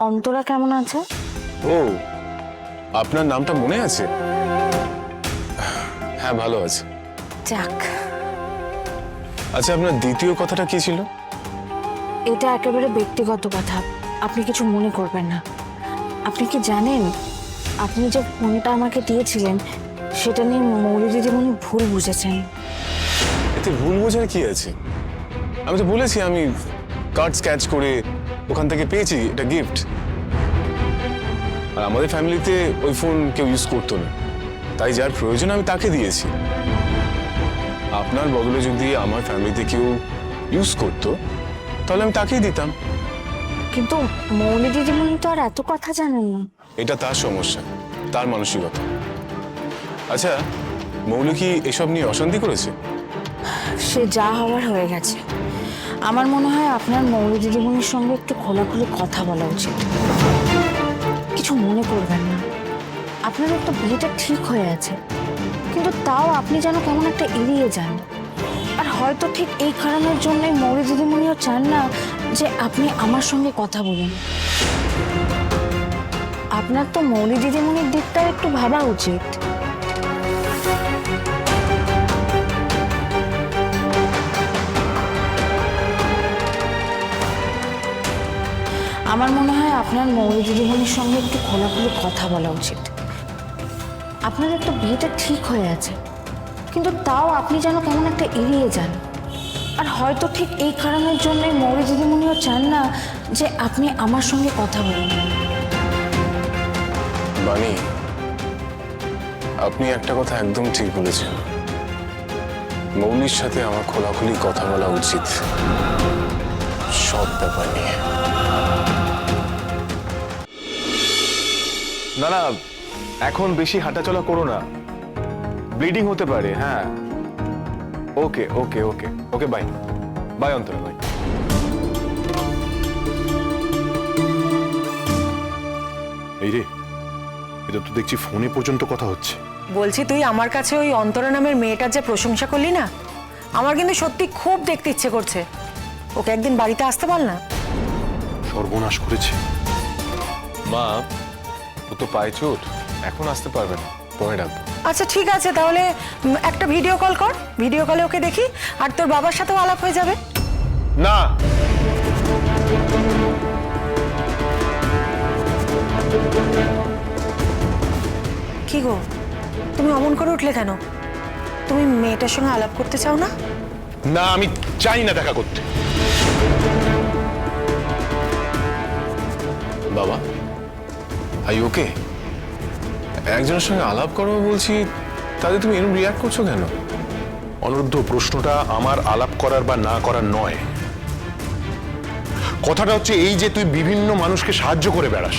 অন্তরা কেমন আছে? ও, আপনার নামটা মনে আছে? হ্যাঁ, ভালো আছে। যাক, আচ্ছা, আপনার দ্বিতীয় কথাটা কি ছিল? এটা একেবারে ব্যক্তিগত কথা, আপনি কিছু মনে করবেন না। আপনি কি জানেন, আপনি যে ফোনটা আমাকে দিয়েছিলেন সেটা নিয়ে মৌলি দিদিমণি ভুল বুঝেছেন। এতে ভুল বোঝার কি আছে? আমি তো বলেছি আমি কার্ড স্ক্যাচ করে ওখান থেকে পেয়েছি, এটা গিফট। আর আমাদের ফ্যামিলিতে ওই ফোন কেউ ইউজ করতো না, তাই যার প্রয়োজন আমি তাকে দিয়েছি। আপনার বদলে যদি আমার ফ্যামিলিতে কেউ ইউজ করতো তাহলে আমি তাকেই দিতাম। কিন্তু মৌলি দিদিমণি তো আর এত কথা জানেন না। এটা তার সমস্যা, তার মানসিকতা। আচ্ছা, মৌলি কি এসব নিয়ে অশান্তি করেছে? সে যা হওয়ার হয়ে গেছে। আমার মনে হয় আপনার মৌলি দিদিমণির সঙ্গে একটু খোলাখুলি কথা বলা উচিত। কিছু মনে করবেন না, আপনাদের তো বিয়েটা ঠিক হয়ে আছে, কিন্তু তাও আপনি যেন কেমন একটা এড়িয়ে যান। আর হয়তো ঠিক এই কারণের জন্যই মৌলি দিদিমণিও চান না যে আপনি আমার সঙ্গে কথা বলুন। আপনার তো মৌলি দিদিমণির দিকটাও একটু ভাবা উচিত। আমার মনে হয় আপনার মৌলি দিদিমণির সঙ্গে একটু খোলাখুলি কথা বলা উচিত। আপনাদের তো বিয়েটা ঠিক হয়ে আছে, কিন্তু তাও আপনি যেন কেমন একটা এড়িয়ে যান। আর হয়তো ঠিক এই কারণের জন্যই মৌলি দিদিমণিও চান না যে আপনি আমার সঙ্গে কথা বলুন। বানি, আপনি একটা কথা একদম ঠিক বলেছেন। মৌলির সাথে আমার খোলাখুলি কথা বলা উচিত সব ব্যাপার নিয়ে। না না, এখন বেশি হাঁটাচলা করো না, ব্লিডিং হতে পারে। হ্যাঁ, ওকে ওকে ওকে ওকে, বাই বাই অন্তরা, বাই। এই রে, এটা তো দেখছি ফোনে পর্যন্ত কথা হচ্ছে। বলছি, তুই আমার কাছে ওই অন্তরা নামের মেয়েটার যে প্রশংসা করলি না, আমার কিন্তু সত্যি খুব দেখতে ইচ্ছে করছে। ওকে একদিন বাড়িতে আসতে বল না। সর্বনাশ করেছে। মা, ও তো পায়ে চোট, এখন আসতে পারবে না, পরে ডাকবো। আচ্ছা ঠিক আছে, তাহলে একটা ভিডিও কল কর, ভিডিও কলে ওকে দেখি, আর তোর বাবার সাথেও আলাপ হয়ে যাবে। না, কি গো, তুমি অমন করে উঠলে কেন? তুমি মেয়েটার সঙ্গে আলাপ করতে চাও না? না, আমি চাই না দেখা করতে। বাবা, আই ওকে? একজনের সঙ্গে আলাপ করো বলছি, তাহলে তুমি এরকম রিয়াক্ট করছো কেন? অনূর্ধ্ব, প্রশ্নটা আমার আলাপ করার বা না করার নয়। কথাটা হচ্ছে এই যে তুই বিভিন্ন মানুষকে সাহায্য করে বেড়াস।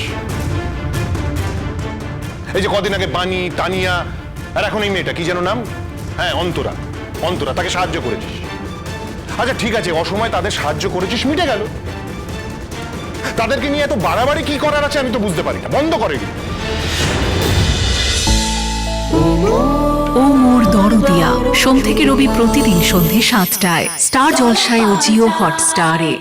এই যে কদিন আগে বানি, তানিয়া, আর এখন এই মেয়েটা কি যেন নাম, হ্যাঁ অন্তরা, অন্তরা, তাকে সাহায্য করেছিস। আচ্ছা ঠিক আছে, অসময় তাদের সাহায্য করেছিস, মিটে গেল। তাদেরকে নিয়ে এত বাড়াবাড়ি কি করার আছে আমি তো বুঝতে পারি না, বন্ধ করে দিই। ও মোর দরদিয়া, সোম থেকে রবি প্রতিদিন সন্ধে ৭টায় স্টার জলসায় ও জিও হটস্টারে।